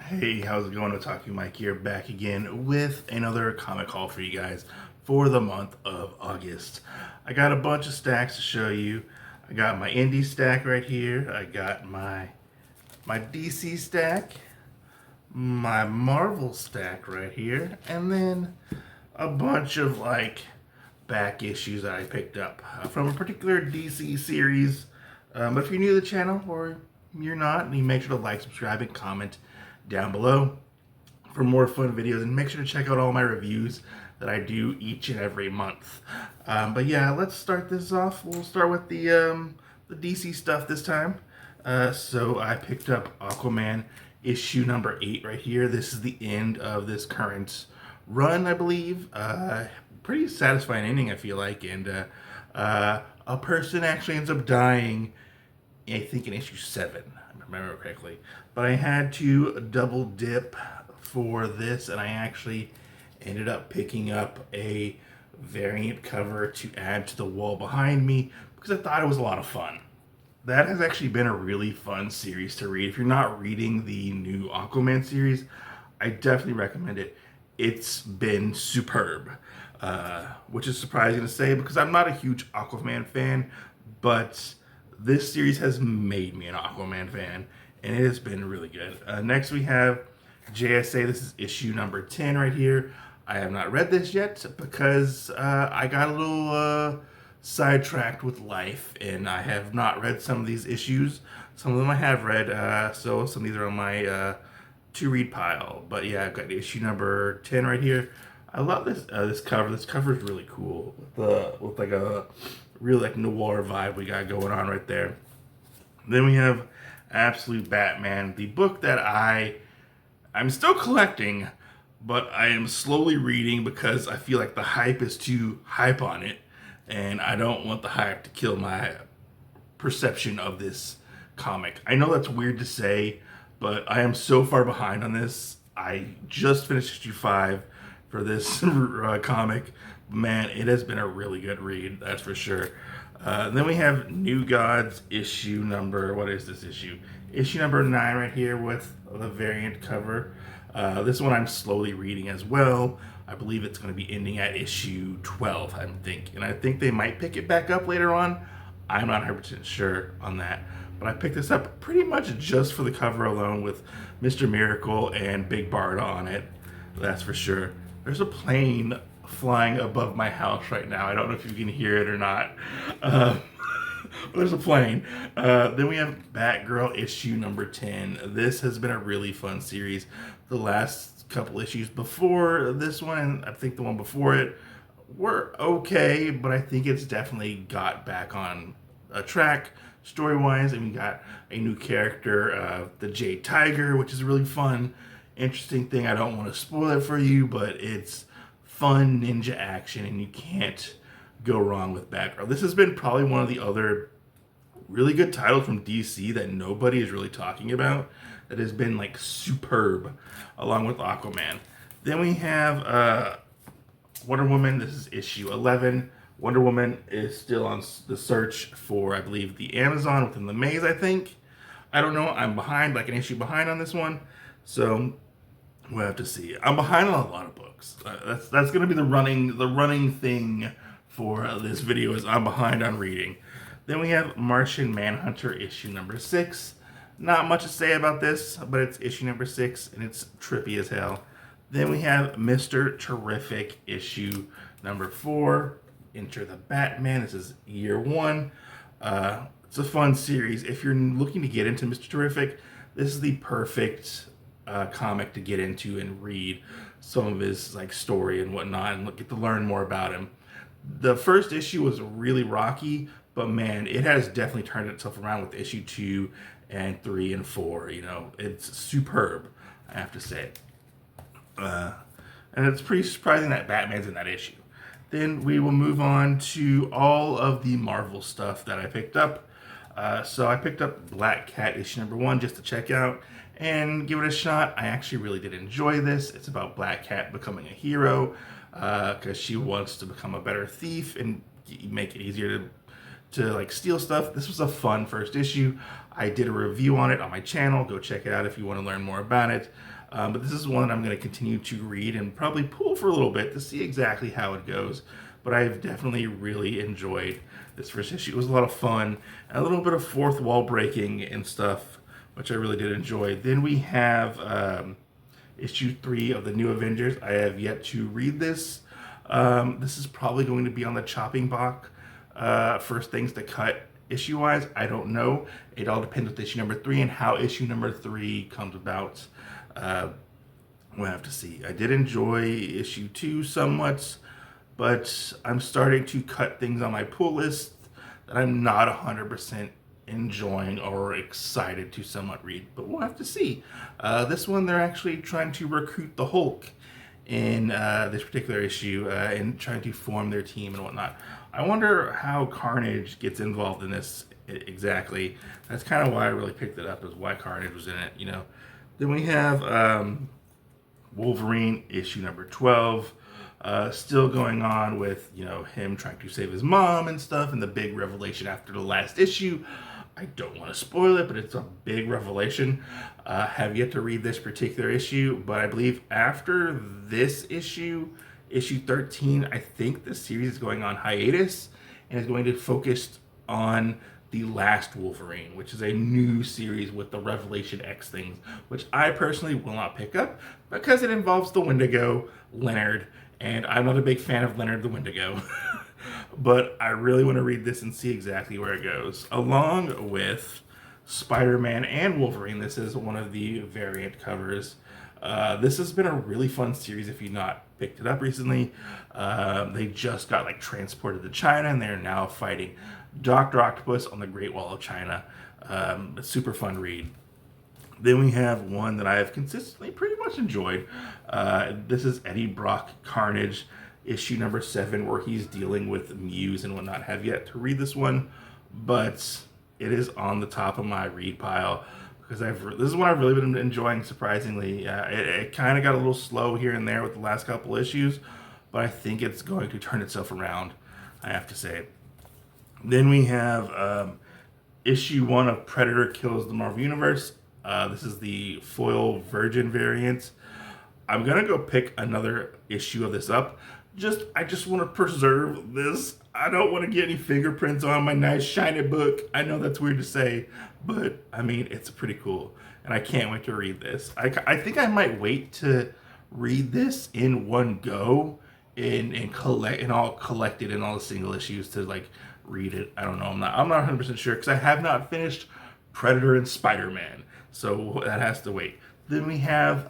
Hey, how's it going? Otaku Mike here, back again with another comic haul for you guys for the month of August. I got a bunch of stacks to show you. I got my indie stack right here. I got my DC stack, my Marvel stack right here, and then a bunch of like back issues that I picked up from a particular DC series. But if you're new to the channel or you're not, you make sure to like, subscribe, and comment down below for more fun videos, and make sure to check out all my reviews that I do each and every month. But yeah, let's start this off. We'll start with the DC stuff this time. So I picked up Aquaman issue number 8 right here. This is the end of this current run, I believe. Pretty satisfying ending, I feel like, and a person actually ends up dying, I think in issue 7, if I remember correctly. But I had to double dip for this, and I actually ended up picking up a variant cover to add to the wall behind me because I thought it was a lot of fun. That has actually been a really fun series to read. If you're not reading the new Aquaman series, I definitely recommend it. It's been superb, which is surprising to say because I'm not a huge Aquaman fan, but this series has made me an Aquaman fan, and it has been really good. Next we have JSA. This is issue number 10 right here. I have not read this yet because I got a little sidetracked with life, and I have not read some of these issues. Some of them I have read, so some of these are on my to-read pile. But yeah, I've got issue number 10 right here. I love this this cover. This cover is really cool with like a real like noir vibe we got going on right there. Then we have Absolute Batman, the book that I'm still collecting, but I am slowly reading because I feel like the hype is too hype on it, and I don't want the hype to kill my perception of this comic. I know that's weird to say, but I am so far behind on this. I just finished issue 5 for this comic. Man, it has been a really good read, that's for sure. Then we have New Gods issue number, what is this issue? Issue number 9 right here with the variant cover. This one I'm slowly reading as well. I believe it's going to be ending at issue 12, I think. And I think they might pick it back up later on. I'm not 100% sure on that. But I picked this up pretty much just for the cover alone with Mr. Miracle and Big Barda on it. That's for sure. There's a plane flying above my house right now. I don't know if you can hear it or not. There's a plane. Then we have Batgirl issue number 10. This has been a really fun series. The last couple issues before this one, and I think the one before it, were okay, but I think it's definitely got back on a track story-wise, and we got a new character, the Jade Tiger, which is a really fun, interesting thing. I don't want to spoil it for you, but it's fun ninja action, and you can't go wrong with Batgirl. This has been probably one of the other really good titles from DC that nobody is really talking about that has been like superb, along with Aquaman. Then we have Wonder Woman. This is issue 11. Wonder Woman is still on the search for, I believe, the Amazon within the maze, I think. I don't know. I'm behind, like an issue behind on this one. So we'll have to see. I'm behind on a lot of books. That's going to be the running thing for this video, is I'm behind on reading. Then we have Martian Manhunter issue number 6. Not much to say about this, but it's issue number 6, and it's trippy as hell. Then we have Mr. Terrific issue number 4. Enter the Batman. This is year 1. It's a fun series. If you're looking to get into Mr. Terrific, this is the perfect comic to get into and read some of his like story and whatnot, and get to learn more about him. The first issue was really rocky, but man, it has definitely turned itself around with issue 2 and 3 and 4. You know, it's superb, I have to say. And it's pretty surprising that Batman's in that issue. Then we will move on to all of the Marvel stuff that I picked up. So I picked up Black Cat issue number 1 just to check out and give it a shot. I actually really did enjoy this. It's about Black Cat becoming a hero because she wants to become a better thief and make it easier to like steal stuff. This was a fun first issue. I did a review on it on my channel. Go check it out if you want to learn more about it. But this is one that I'm going to continue to read and probably pull for a little bit to see exactly how it goes. But I've definitely really enjoyed this first issue. It was a lot of fun, and a little bit of fourth wall breaking and stuff, which I really did enjoy. Then we have issue 3 of the New Avengers. I have yet to read this. This is probably going to be on the chopping block for things to cut issue-wise. I don't know. It all depends with issue number 3 and how issue number 3 comes about. We'll have to see. I did enjoy issue 2 somewhat, but I'm starting to cut things on my pull list that I'm not 100% enjoying or excited to somewhat read, but we'll have to see. This one, they're actually trying to recruit the Hulk in this particular issue and trying to form their team and whatnot. I wonder how Carnage gets involved in this exactly. That's kind of why I really picked it up, is why Carnage was in it, you know. Then we have Wolverine issue number 12. Still going on with, you know, him trying to save his mom and stuff, and the big revelation after the last issue. I don't want to spoil it, but it's a big revelation. Have yet to read this particular issue, but I believe after this issue, issue 13, I think the series is going on hiatus and is going to focus on The Last Wolverine, which is a new series with the Revelation X things, which I personally will not pick up because it involves the Wendigo, Leonard, and I'm not a big fan of Leonard the Wendigo. But I really want to read this and see exactly where it goes. Along with Spider-Man and Wolverine, this is one of the variant covers. This has been a really fun series if you've not picked it up recently. They just got like transported to China, and they're now fighting Dr. Octopus on the Great Wall of China. A super fun read. Then we have one that I have consistently pretty much enjoyed. This is Eddie Brock Carnage, issue number 7, where he's dealing with Muse and whatnot. Have yet to read this one, but it is on the top of my read pile because this is one I've really been enjoying, surprisingly. It kind of got a little slow here and there with the last couple issues, but I think it's going to turn itself around, I have to say. Then we have issue 1 of Predator Kills the Marvel Universe. This is the foil Virgin variant. I'm gonna go pick another issue of this up. I just want to preserve this. I don't want to get any fingerprints on my nice shiny book. I know that's weird to say, but I mean, it's pretty cool, and I can't wait to read this. I think I might wait to read this in one go and collect it in all the single issues to like read it. I don't know. I'm not 100% sure because I have not finished Predator and Spider-Man, so that has to wait. Then we have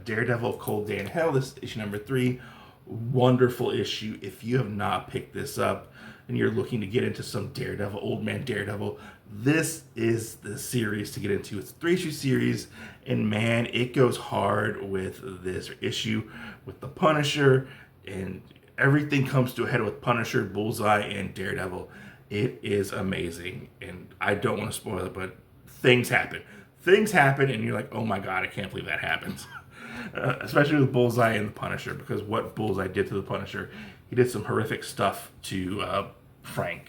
Daredevil Cold Day in Hell. This is issue number 3. Wonderful issue. If you have not picked this up and you're looking to get into some Daredevil, Old Man Daredevil, this is the series to get into. It's a 3-issue series, and man, it goes hard with this issue with the Punisher, and everything comes to a head with Punisher, Bullseye, and Daredevil. It is amazing, and I don't want to spoil it, but things happen. Things happen, and you're like, oh my god, I can't believe that happened. Especially with Bullseye and the Punisher, because what Bullseye did to the Punisher, he did some horrific stuff to Frank.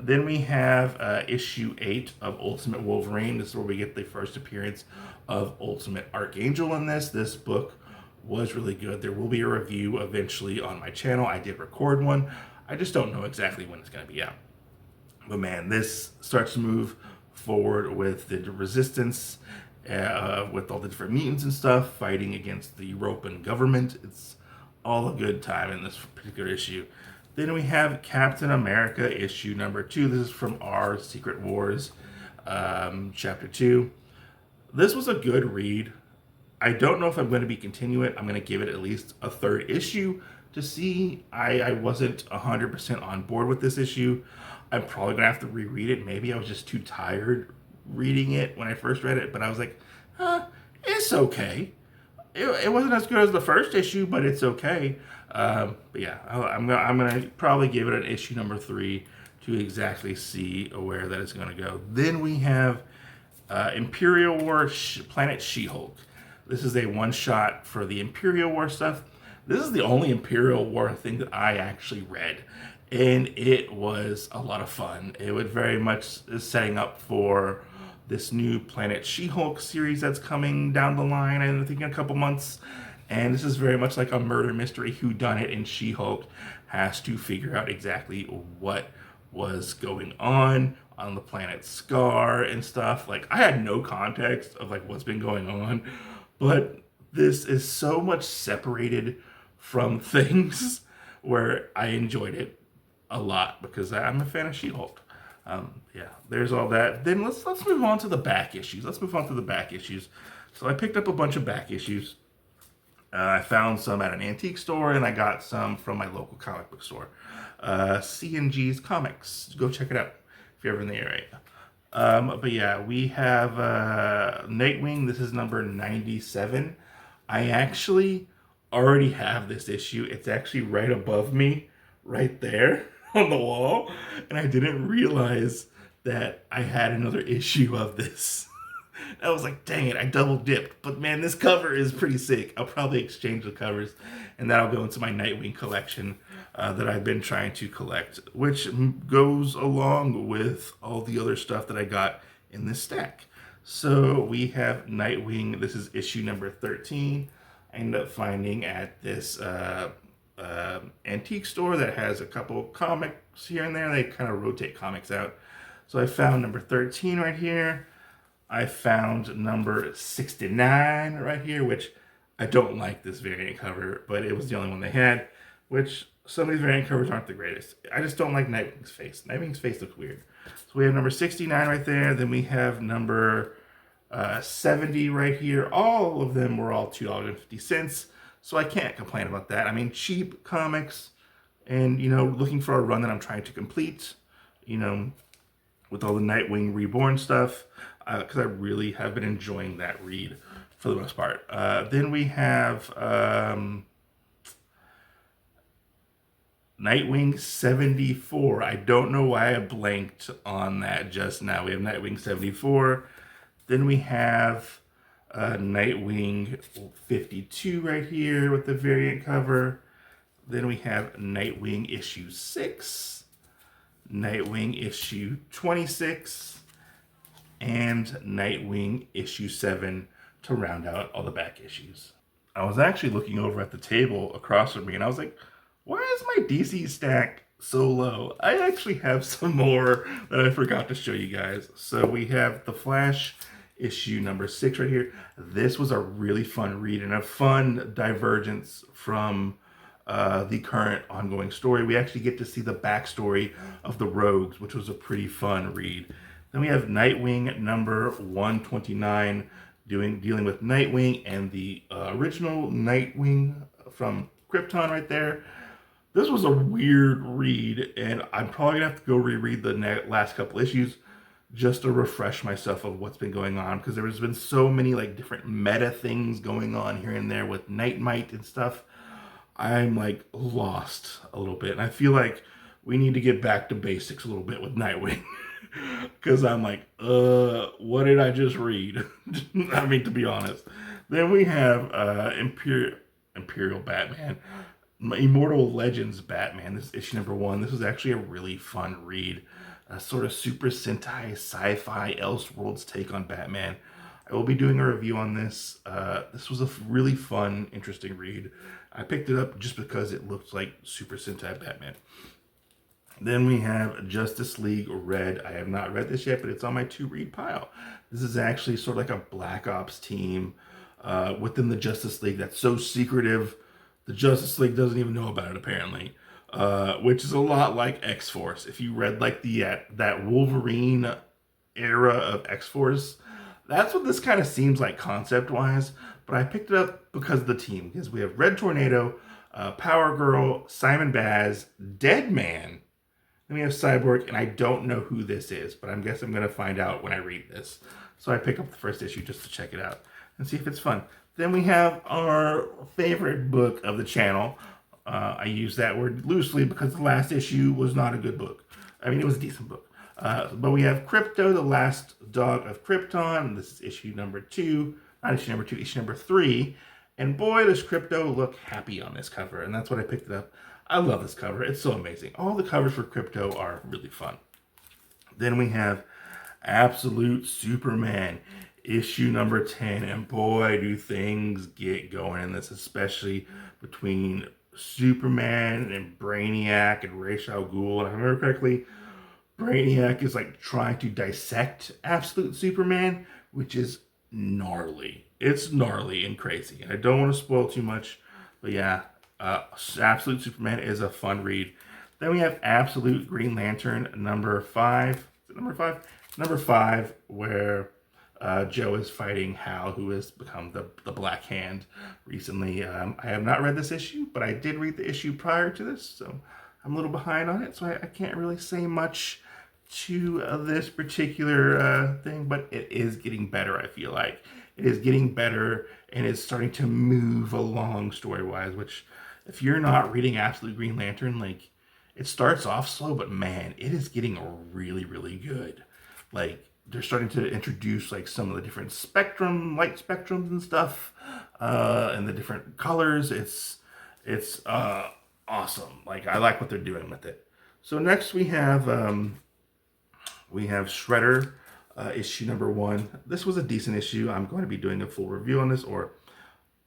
Then we have issue 8 of Ultimate Wolverine. This is where we get the first appearance of Ultimate Archangel in this. This book was really good. There will be a review eventually on my channel. I did record one. I just don't know exactly when it's going to be out. But man, this starts to move forward with the Resistance, with all the different mutants and stuff, fighting against the European government. It's all a good time in this particular issue. Then we have Captain America issue number 2. This is from our Secret Wars, chapter 2. This was a good read. I don't know if I'm going to be continuing it. I'm going to give it at least a 3rd issue to see. I wasn't 100% on board with this issue. I'm probably going to have to reread it. Maybe I was just too tired reading it when I first read it, but I was like, it's okay. It wasn't as good as the first issue, but it's okay. But yeah, I'm gonna probably give it an issue number 3 to exactly see where that is going to go. Then we have Imperial War Planet She-Hulk. This is a one-shot for the Imperial War stuff. This is the only Imperial War thing that I actually read. and it was a lot of fun. It would very much is setting up for this new Planet She-Hulk series that's coming down the line, I think in a couple months. And this is very much like a murder mystery whodunit, and She-Hulk has to figure out exactly what was going on the planet Scar and stuff. Like, I had no context of like what's been going on, but this is so much separated from things where I enjoyed it a lot because I'm a fan of She-Hulk. Yeah, there's all that. Then let's move on to the back issues. Let's move on to the back issues. So I picked up a bunch of back issues. I found some at an antique store, and I got some from my local comic book store, C&G's Comics. Go check it out if you're ever in the area. But yeah, we have Nightwing. This is number 97. I actually already have this issue. It's actually right above me, right there on the wall, and I didn't realize that I had another issue of this. I was like, dang it, I double dipped. But man, this cover is pretty sick. I'll probably exchange the covers, and that'll go into my Nightwing collection that I've been trying to collect, which goes along with all the other stuff that I got in this stack. So we have Nightwing. This is issue number 13. I ended up finding at this antique store that has a couple comics here and there. They kind of rotate comics out. So I found number 13 right here. I found number 69 right here, which I don't like this variant cover, but it was the only one they had, which some of these variant covers aren't the greatest. I just don't like Nightwing's face. Nightwing's face looks weird. So we have number 69 right there. Then we have number 70 right here. All of them were all $2.50. So I can't complain about that. I mean, cheap comics and, you know, looking for a run that I'm trying to complete, you know, with all the Nightwing Reborn stuff, because I really have been enjoying that read for the most part. Then we have Nightwing 74. I don't know why I blanked on that just now. We have Nightwing 74. Then we have Nightwing 52 right here with the variant cover. Then we have Nightwing issue 6, Nightwing issue 26, and Nightwing issue 7 to round out all the back issues. I was actually looking over at the table across from me, and I was like, why is my DC stack so low? I actually have some more that I forgot to show you guys. So we have The Flash issue number 6 right here. This was a really fun read and a fun divergence from the current ongoing story. We actually get to see the backstory of the Rogues, which was a pretty fun read. Then we have Nightwing number 129, dealing with Nightwing and the original Nightwing from Krypton right there. This was a weird read, and I'm probably gonna have to go reread the last couple issues just to refresh myself of what's been going on, because there's been so many like different meta things going on here and there with Nightmite and stuff. I'm like lost a little bit, and I feel like we need to get back to basics a little bit with Nightwing. Because I'm like, what did I just read? I mean, to be honest. Then we have Imperial Batman, Immortal Legends Batman. This is issue number 1. This was actually a really fun read. A sort of Super Sentai sci-fi Elseworlds take on Batman. I will be doing a review on this. This was a really fun, interesting read. I picked it up just because it looked like Super Sentai Batman. Then we have Justice League Red. I have not read this yet, but it's on my to-read pile. This is actually sort of like a Black Ops team within the Justice League that's so secretive, the Justice League doesn't even know about it, apparently. Which is a lot like X-Force. If you read like that Wolverine era of X-Force, that's what this kind of seems like concept-wise. But I picked it up because of the team. Because we have Red Tornado, Power Girl, Simon Baz, Deadman. Then we have Cyborg, and I don't know who this is, but I guess I'm going to find out when I read this. So I picked up the first issue just to check it out and see if it's fun. Then we have our favorite book of the channel. I use that word loosely because the last issue was not a good book. I mean, it was a decent book. But we have Krypto, the Last Dog of Krypton. This is issue number 2. Not issue number 2, issue number 3. And boy, does Krypto look happy on this cover. And that's what I picked it up. I love this cover. It's so amazing. All the covers for Crypto are really fun. Then we have Absolute Superman, issue number 10. And boy, do things get going in this, especially between Superman and Brainiac and Ra's al Ghul. And if I remember correctly, Brainiac is like trying to dissect Absolute Superman, which is gnarly. It's gnarly and crazy. And I don't want to spoil too much, but yeah, Absolute Superman is a fun read. Then we have Absolute Green Lantern number 5. Is it number 5? Number 5, where Joe is fighting Hal, who has become the Black Hand recently. I have not read this issue, but I did read the issue prior to this, so I'm a little behind on it, so I can't really say much to this particular thing, but it is getting better, I feel like. It is getting better, and it's starting to move along story-wise, which, if you're not reading Absolute Green Lantern, like, it starts off slow, but man, it is getting really, really good. Like, they're starting to introduce, like, some of the different light spectrums and stuff, and the different colors. It's awesome. Like, I like what they're doing with it. So next we have Shredder, issue number 1. This was a decent issue. I'm going to be doing a full review on this, or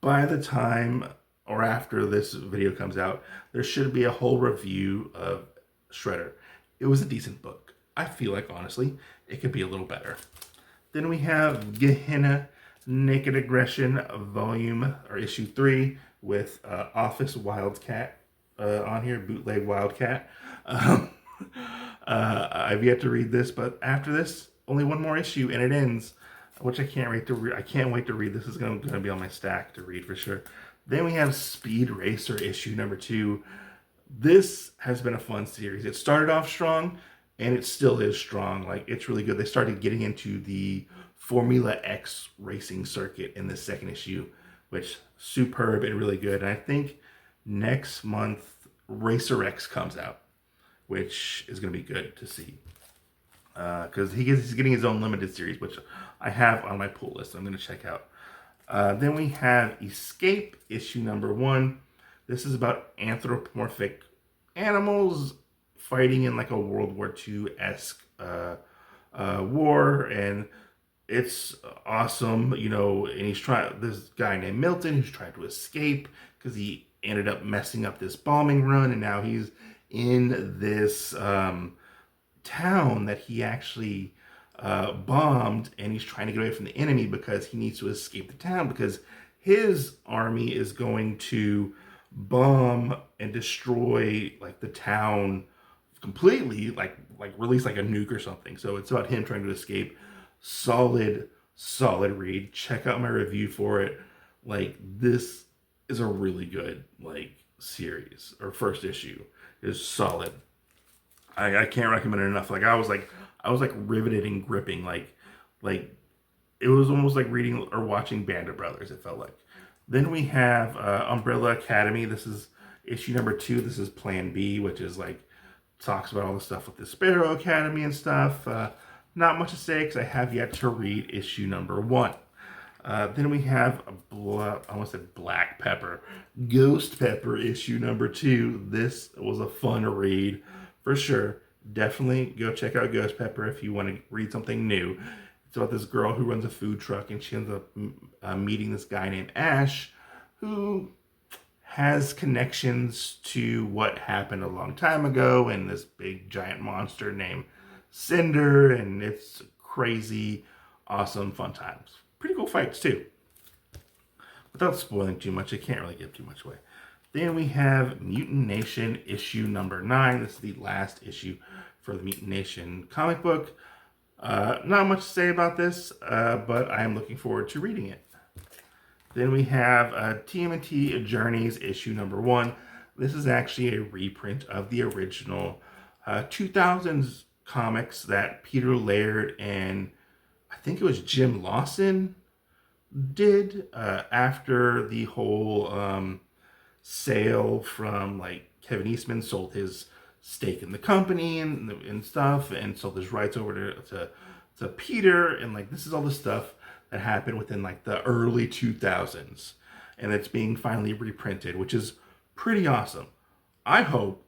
by the time or after this video comes out, there should be a whole review of Shredder. It was a decent book. I feel like, honestly, it could be a little better. Then we have Gehenna Naked Aggression volume, or issue 3, with Office Wildcat on here, bootleg Wildcat. I've yet to read this, but after this, only one more issue and it ends, which I can't wait to read. I can't wait to read. This is going to be on my stack to read for sure. Then we have Speed Racer issue number 2. This has been a fun series. It started off strong, and it still is strong. Like, it's really good. They started getting into the Formula X racing circuit in the second issue, which superb and really good. And I think next month Racer X comes out, which is going to be good to see. Because he's getting his own limited series, which I have on my pull list. I'm going to check out. Then we have Escape, issue number 1. This is about anthropomorphic animals fighting in like a World War II-esque war, and it's awesome, you know. And this guy named Milton who's trying to escape because he ended up messing up this bombing run, and now he's in this town that he actually bombed, and he's trying to get away from the enemy because he needs to escape the town because his army is going to bomb and destroy like the town completely, like release like a nuke or something. So it's about him trying to escape. Solid read. Check out my review for it. Like, this is a really good like series, or first issue is solid. I can't recommend it enough. Like, I was riveted and gripping. Like it was almost like reading or watching Band of Brothers, it felt like. Then we have Umbrella Academy. This is issue number 2. This is Plan B, which is like talks about all the stuff with the Sparrow Academy and stuff. Not much to say because I have yet to read issue number 1. Then we have I almost said Black Pepper, Ghost Pepper issue number 2. This was a fun read for sure. Definitely go check out Ghost Pepper if you want to read something new. It's about this girl who runs a food truck, and she ends up meeting this guy named Ash, who has connections to what happened a long time ago, and this big giant monster named Cinder, and it's crazy, awesome, fun times. Pretty cool fights too. Without spoiling too much, I can't really give too much away. Then we have Mutant Nation issue number 9. This is the last issue for the Mutant Nation comic book. Not much to say about this, but I am looking forward to reading it. Then we have TMNT Journeys issue number 1. This is actually a reprint of the original 2000s comics that Peter Laird and I think it was Jim Lawson did after the whole sale from like Kevin Eastman sold his stake in the company and stuff, and sold his rights over to Peter, and like this is all the stuff that happened within like the early 2000s, and it's being finally reprinted, which is pretty awesome. I hope,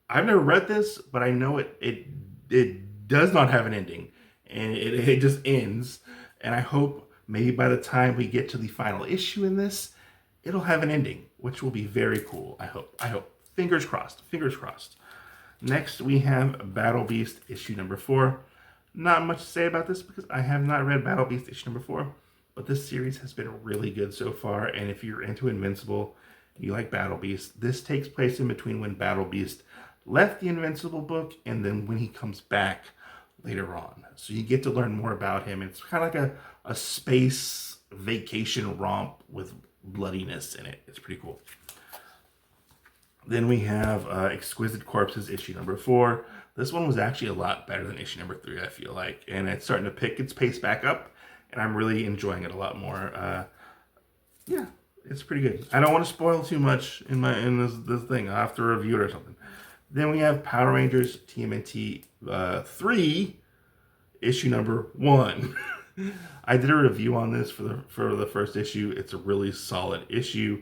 I've never read this, but I know it does not have an ending, and it just ends. And I hope maybe by the time we get to the final issue in this, it'll have an ending, which will be very cool. I hope. I hope. Fingers crossed. Fingers crossed. Next, we have Battle Beast issue number 4. Not much to say about this because I have not read Battle Beast issue number 4, but this series has been really good so far. And if you're into Invincible, you like Battle Beast, this takes place in between when Battle Beast left the Invincible book and then when he comes back later on. So you get to learn more about him. It's kind of like a space vacation romp with bloodiness in it. It's pretty cool. Then we have Exquisite Corpses issue number 4. This one was actually a lot better than issue number 3, I feel like. And it's starting to pick its pace back up. And I'm really enjoying it a lot more. Yeah, it's pretty good. I don't want to spoil too much in this thing. I'll have to review it or something. Then we have Power Rangers TMNT 3, issue number 1. I did a review on this for the first issue. It's a really solid issue.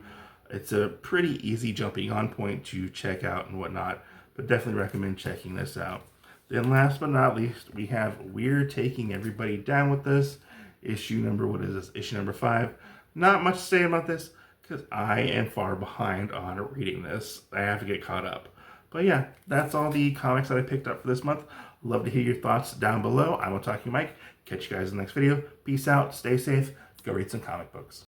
It's a pretty easy jumping on point to check out and whatnot, but definitely recommend checking this out. Then last but not least, we have We're Taking Everybody Down With Us, issue number, what is this? Issue number 5. Not much to say about this because I am far behind on reading this. I have to get caught up. But yeah, that's all the comics that I picked up for this month. Love to hear your thoughts down below. I will talk to you, Mike. Catch you guys in the next video. Peace out. Stay safe. Go read some comic books.